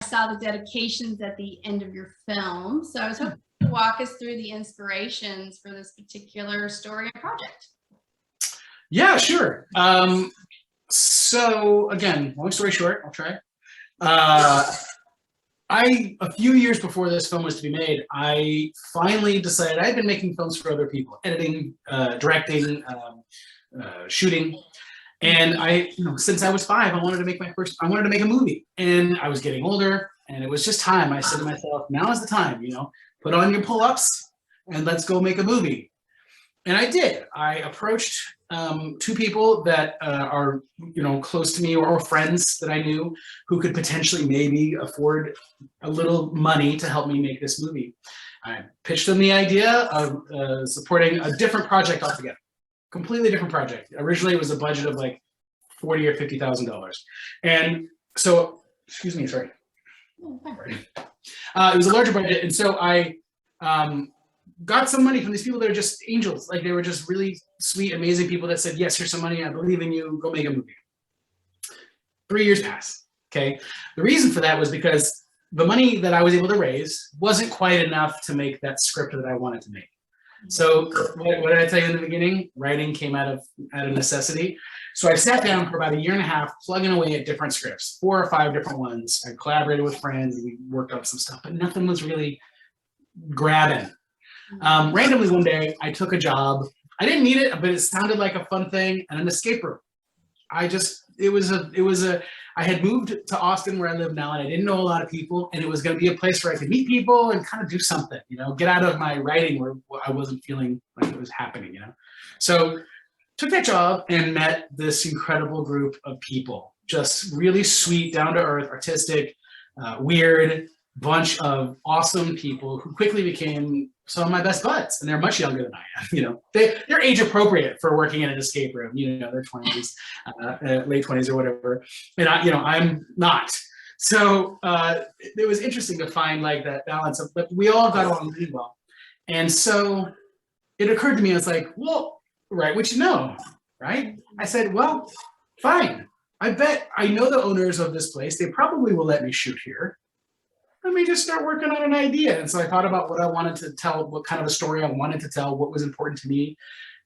saw the dedications at the end of your film. So I was hoping you could walk us through the inspirations for this particular story and project. Yeah, sure. So again, long story short, I'll try. A few years before this film was to be made, I finally decided I'd been making films for other people, editing, directing, shooting. And since I was 5, I wanted to make a movie. And I was getting older and it was just time. I said to myself, now is the time, put on your pull-ups and let's go make a movie. And I did. I approached 2 people that are, close to me or friends that I knew who could potentially maybe afford a little money to help me make this movie. I pitched them the idea of supporting a different project altogether, completely different project. Originally, it was a budget of like $40,000 or $50,000, and so, excuse me, sorry. It was a larger budget, and so I got some money from these people that are just angels. Like, they were just really sweet, amazing people that said, yes, here's some money. I believe in you. Go make a movie. 3 years passed. Okay. The reason for that was because the money that I was able to raise wasn't quite enough to make that script that I wanted to make. So what did I tell you in the beginning? Writing came out of necessity. So I sat down for about 1.5 years, plugging away at different scripts, 4 or 5 different ones. I collaborated with friends and we worked on some stuff, but nothing was really grabbing. Randomly one day, I took a job. I didn't need it, but it sounded like a fun thing, and an escape room. I had moved to Austin where I live now, and I didn't know a lot of people, and it was going to be a place where I could meet people and kind of do something, get out of my writing where I wasn't feeling like it was happening, So took that job and met this incredible group of people, just really sweet, down to earth, artistic, weird, bunch of awesome people who quickly became some of my best buds, and they're much younger than I am. They're age appropriate for working in an escape room. They're 20s, late 20s or whatever, and I'm not. So it was interesting to find like that balance of, but we all got along really well. And so it occurred to me, I was like, well, write what you know, right? I said, well, fine. I bet I know the owners of this place. They probably will let me shoot here. Let me just start working on an idea. And so I thought about what I wanted to tell, what kind of a story I wanted to tell, what was important to me.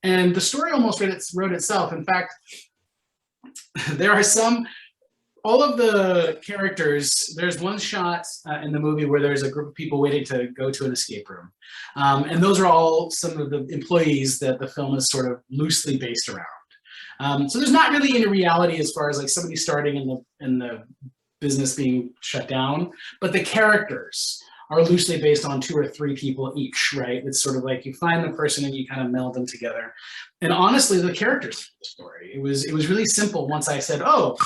And the story almost wrote itself. In fact, there are all of the characters, there's one shot in the movie where there's a group of people waiting to go to an escape room. And those are all some of the employees that the film is sort of loosely based around. So there's not really any reality as far as like somebody starting in the business being shut down, but the characters are loosely based on 2 or 3 people each, right? It's sort of like you find the person and you kind of meld them together. And honestly, the characters of the story, it was really simple once I said, oh,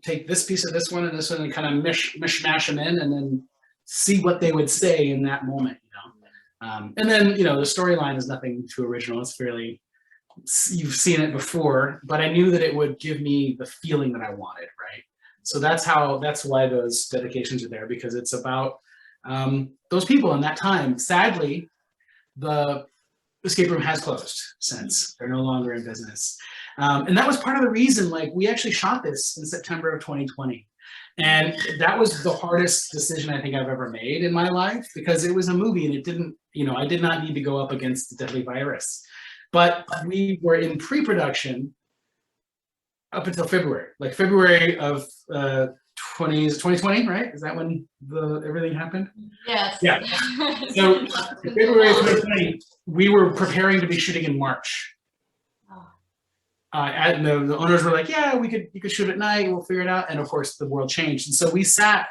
take this piece of this one and kind of mishmash them in and then see what they would say in that moment, And then, the storyline is nothing too original. It's fairly, you've seen it before, but I knew that it would give me the feeling that I wanted, right? So that's why those dedications are there, because it's about those people in that time. Sadly, the escape room has closed since. They're no longer in business. And that was part of the reason, like, we actually shot this in September of 2020. And that was the hardest decision I think I've ever made in my life, because it was a movie and it didn't, I did not need to go up against the deadly virus. But we were in pre-production up until February of 2020, right? Is that when everything happened? Yes. Yeah. So February of 2020, we were preparing to be shooting in March. And the owners were like, yeah, you could shoot at night, we'll figure it out. And of course the world changed. And so we sat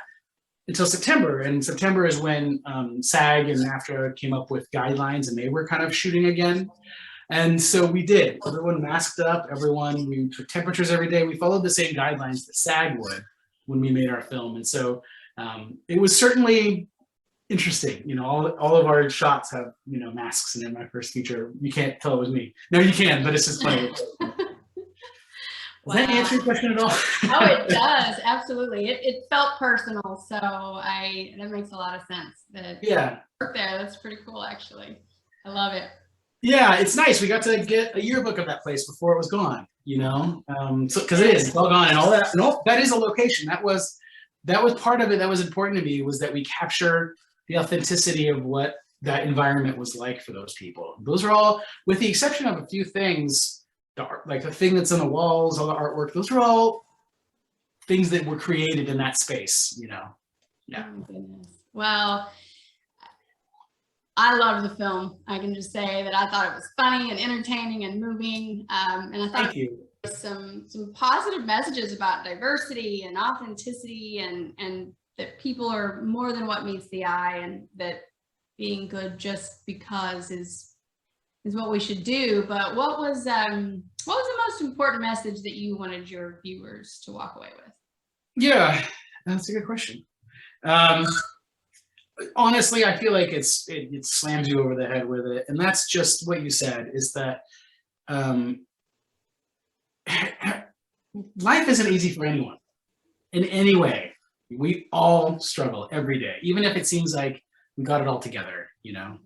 until September, and September is when SAG and NAFTA came up with guidelines and they were kind of shooting again. And so we did. Everyone masked up, we took temperatures every day. We followed the same guidelines that SAG would when we made our film. And so it was certainly interesting. All of our shots have, masks, and in my first feature, you can't tell it was me. No, you can, but it's just funny. Does that answer your question at all? Oh, it does. Absolutely. It felt personal. So that makes a lot of sense. Yeah. Work there. That's pretty cool, actually. I love it. Yeah, it's nice. We got to get a yearbook of that place before it was gone, so because it's all gone, and all that is a location. That was that was part of it that was important to me, was that we capture the authenticity of what that environment was like for those people. Those are all, with the exception of a few things, the art, like the thing that's on the walls, all the artwork, those are all things that were created in that space, you know? Yeah. Oh, goodness. Well, I loved the film. I can just say that I thought it was funny and entertaining and moving. And I thought Thank you. some positive messages about diversity and authenticity, and that people are more than what meets the eye, and that being good just because is what we should do. But what was the most important message that you wanted your viewers to walk away with? Yeah, that's a good question. Honestly, I feel like it slams you over the head with it, and that's just what you said, is that life isn't easy for anyone in any way. We all struggle every day, even if it seems like we got it all together, you know.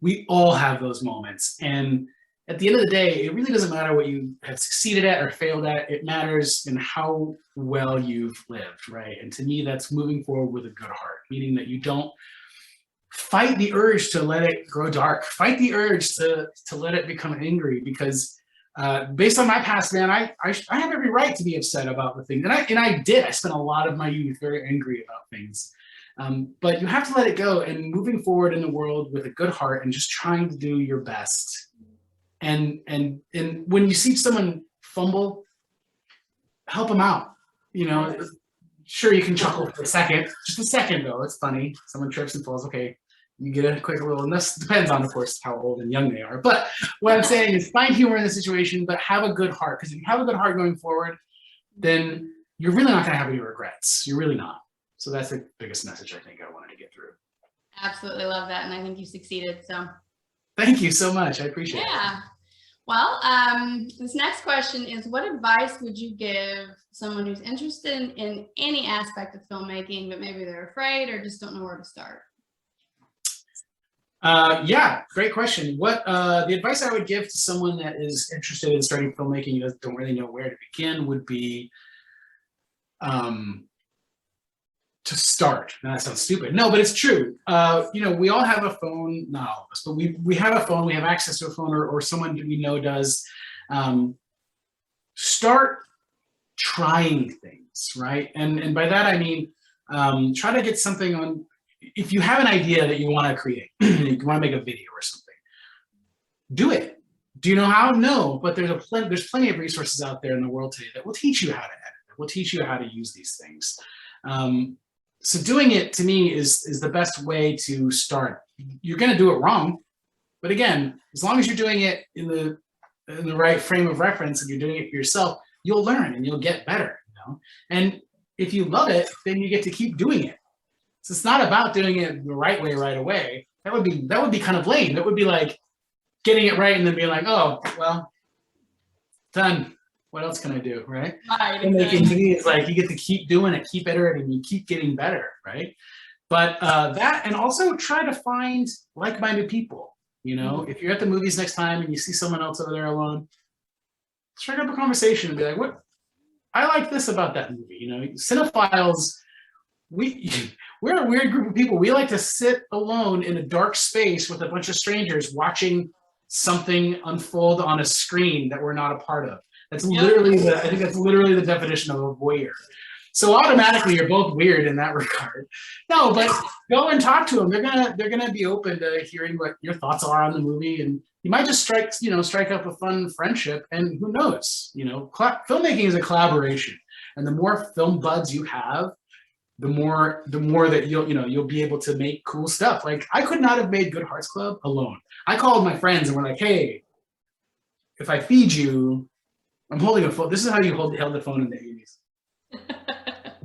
We all have those moments, and at the end of the day, it really doesn't matter what you have succeeded at or failed at. It matters in how well you've lived, right? And to me, that's moving forward with a good heart, meaning that you don't fight the urge to let it grow dark, fight the urge to let it become angry, because based on my past, man, I have every right to be upset about the things, and I did. I spent a lot of my youth very angry about things. But you have to let it go, and moving forward in the world with a good heart and just trying to do your best. And when you see someone fumble, help them out. You know, sure, you can chuckle for a second, just a second though. It's funny. Someone trips and falls. Okay, you get a quick little, and this depends on, of course, how old and young they are. But what I'm saying is, find humor in the situation, but have a good heart. Because if you have a good heart going forward, then you're really not going to have any regrets. You're really not. So that's the biggest message I think I wanted to get through. Absolutely love that, and I think you succeeded. So thank you so much. I appreciate it. Yeah. Well, this next question is, what advice would you give someone who's interested in any aspect of filmmaking, but maybe they're afraid or just don't know where to start? Yeah, great question. What the advice I would give to someone that is interested in starting filmmaking and don't really know where to begin would be to start. Now, that sounds stupid. No, but it's true. You know, we all have a phone, not all of us, but we have a phone, we have access to a phone, or someone that we know does. Start trying things, right? And by that, I mean, try to get something on. If you have an idea that you want to create, you want to make a video or something, do it. Do you know how? No, but there's plenty of resources out there in the world today that will teach you how to edit, that will teach you how to use these things. So doing it, to me, is the best way to start. You're going to do it wrong, but again, as long as you're doing it in the right frame of reference and you're doing it for yourself, you'll learn and you'll get better. You know? And if you love it, then you get to keep doing it. So it's not about doing it the right way right away. That would be kind of lame. That would be like getting it right and then being like, oh, well, done. What else can I do, right? Right. Filmmaking to me is like you get to keep doing it, keep iterating, you keep getting better, right? But that, and also try to find like-minded people. You know, if you're at the movies next time and you see someone else over there alone, strike up a conversation and be like, "What? I like this about that movie." You know, cinephiles, we're a weird group of people. We like to sit alone in a dark space with a bunch of strangers watching something unfold on a screen that we're not a part of. That's literally I think that's literally the definition of a voyeur. So automatically you're both weird in that regard. No, but go and talk to them. They're gonna be open to hearing what your thoughts are on the movie, and you might just strike up a fun friendship. And who knows? You know, filmmaking is a collaboration, and the more film buds you have, the more that you'll be able to make cool stuff. Like I could not have made Good Hearts Club alone. I called my friends and we're like, hey, if I feed you, I'm holding a phone. This is how you held the phone in the 80s.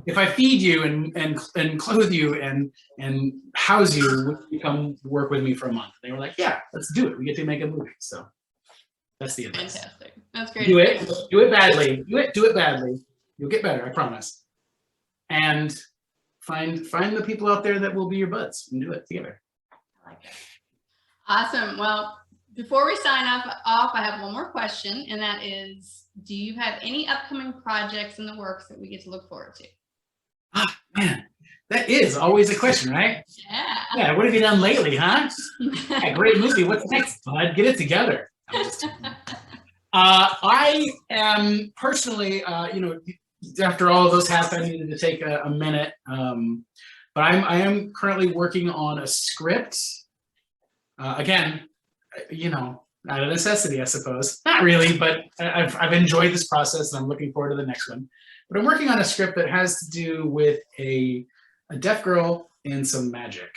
If I feed you and clothe you and house you, would you come work with me for a month? They were like, yeah, let's do it. We get to make a movie. So that's the advice. Fantastic. That's great. Do it badly. Do it badly. You'll get better, I promise. And find the people out there that will be your buds and do it together. I like it. Awesome. Well, before we sign off, I have one more question, and that is, do you have any upcoming projects in the works that we get to look forward to? Ah, man, that is always a question, right? Yeah. Yeah, what have you done lately, huh? Yeah, great movie. What's next, bud? Get it together. I am personally, after all of those happened, I needed to take a minute. But I am currently working on a script. Again, not a necessity, I suppose. Not really, but I've enjoyed this process and I'm looking forward to the next one. But I'm working on a script that has to do with a deaf girl and some magic.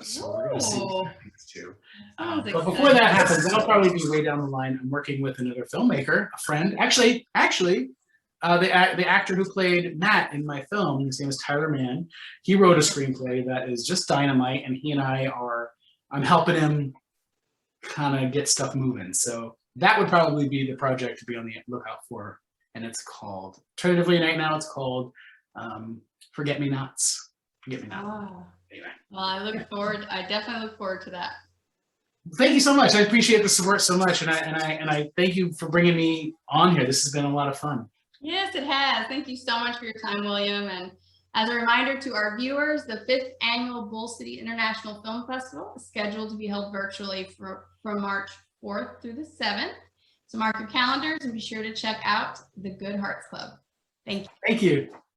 So we're going to see what happens too. But before that happens, that'll probably be way down the line. I'm working with another filmmaker, a friend. Actually, the actor who played Matt in my film, his name is Tyler Mann. He wrote a screenplay that is just dynamite, and he and I'm helping him kind of get stuff moving. So that would probably be the project to be on the lookout for. And it's called, tentatively right now, it's called Forget Me Nots. Forget Me Nots. Oh. Anyway. Well, I definitely look forward to that. Thank you so much. I appreciate the support so much. And I thank you for bringing me on here. This has been a lot of fun. Yes, it has. Thank you so much for your time, William. And as a reminder to our viewers, the 5th annual Bull City International Film Festival is scheduled to be held virtually from March 4th through the 7th. So mark your calendars and be sure to check out the Good Hearts Club. Thank you. Thank you.